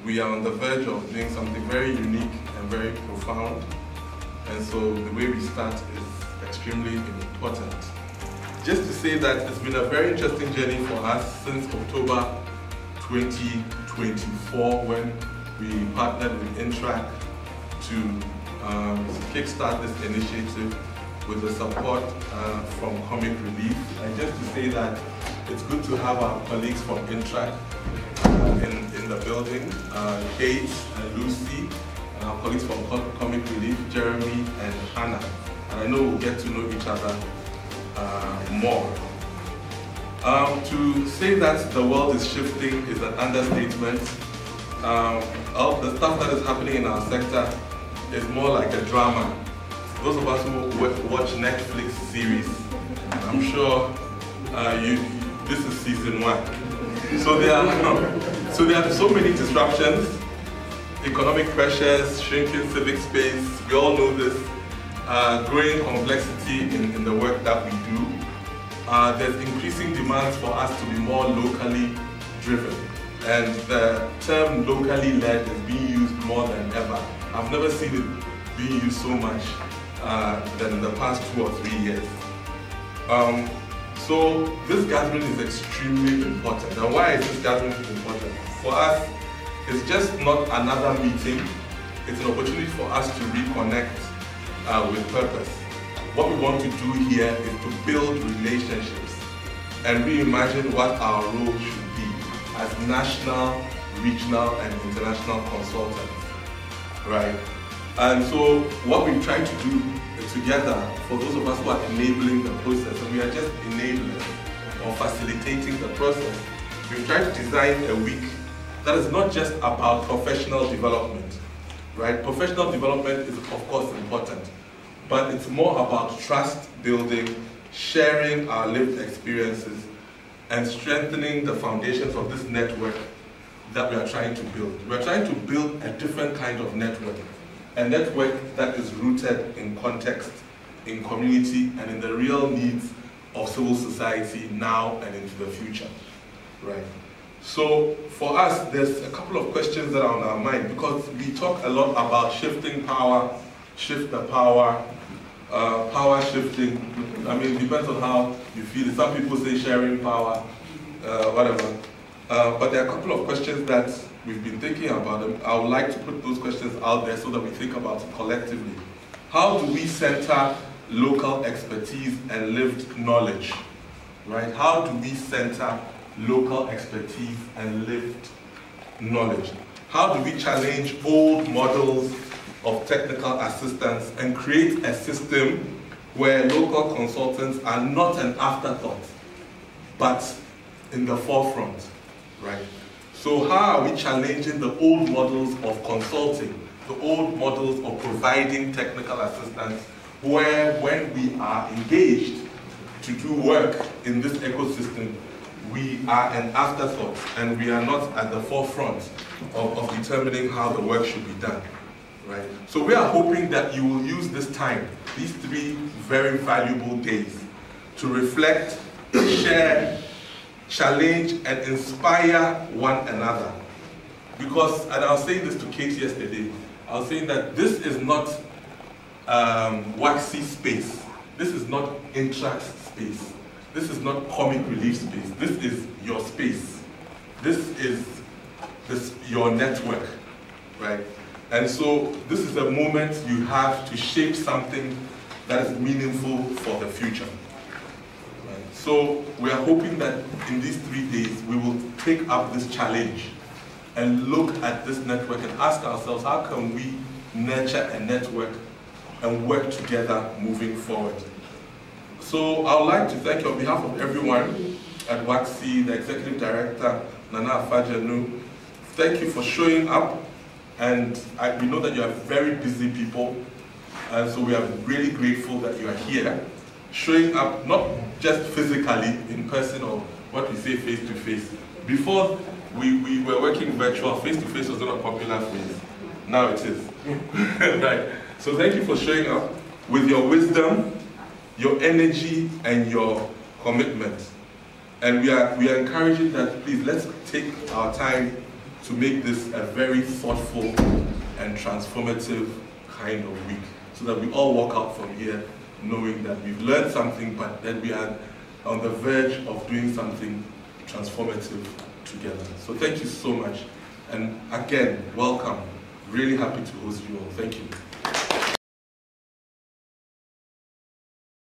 we are on the verge of doing something very unique and very profound. And so the way we start is extremely important. Just to say that it's been a very interesting journey for us since October 2024 when we partnered with INTRAC to kickstart this initiative with the support from Comic Relief. And just to say that it's good to have our colleagues from INTRAC in the building, Kate and Lucy, and our colleagues from Comic Relief, Jeremy and Hannah. And I know we'll get to know each other more. To say that the world is shifting is an understatement. All the stuff that is happening in our sector is more like a drama. Those of us who watch Netflix series, I'm sure this is season 1. So there are so many disruptions, economic pressures, shrinking civic space, we all know this, growing complexity in the work that we do. There's increasing demands for us to be more locally driven. And the term locally led is being used more than ever. I've never seen it being used so much than in the past 2 or 3 years. So this gathering is extremely important. And why is this gathering important? For us, it's just not another meeting. It's an opportunity for us to reconnect with purpose. What we want to do here is to build relationships and reimagine what our role should be as national, regional, and international consultants, right? And so what we try to do together, for those of us who are enabling the process, and we are just enabling or facilitating the process, we've tried to design a week that is not just about professional development, right? Professional development is of course important, but it's more about trust building, sharing our lived experiences, and strengthening the foundations of this network that we are trying to build. We're trying to build a different kind of network, a network that is rooted in context, in community, and in the real needs of civil society now and into the future, right? So for us, there's a couple of questions that are on our mind because we talk a lot about shifting power, shift the power, power shifting. I mean, it depends on how you feel. Some people say sharing power, whatever. But there are a couple of questions that we've been thinking about. And I would like to put those questions out there so that we think about it collectively. How do we center local expertise and lived knowledge, right? How do we center local expertise and lived knowledge? How do we challenge old models of technical assistance and create a system where local consultants are not an afterthought, but in the forefront, right? So how are we challenging the old models of consulting, the old models of providing technical assistance, where when we are engaged to do work in this ecosystem, we are an afterthought and we are not at the forefront of determining how the work should be done, right? So we are hoping that you will use this time, these 3 very valuable days, to reflect, share, challenge, and inspire one another. Because, and I was saying this to Kate yesterday, I was saying that this is not WACSI space. This is not INTRAC space. This is not Comic Relief space. This is your space. This is your network, right? And so this is a moment you have to shape something that is meaningful for the future. Right? So we are hoping that in these 3 days we will take up this challenge and look at this network and ask ourselves, how can we nurture a network and work together moving forward? So I would like to thank you on behalf of everyone at WACSI, the Executive Director, Nana Afajanu. Thank you for showing up, and we know that you are very busy people, and so we are really grateful that you are here, showing up not just physically in person or what we say face-to-face. Before we were working virtual, face-to-face was not a popular phrase. Now it is. Right. So thank you for showing up with your wisdom, your energy, and your commitment. And we are encouraging that, please, let's take our time to make this a very thoughtful and transformative kind of week, so that we all walk out from here knowing that we've learned something, but that we are on the verge of doing something transformative together. So thank you so much. And again, welcome. Really happy to host you all. Thank you.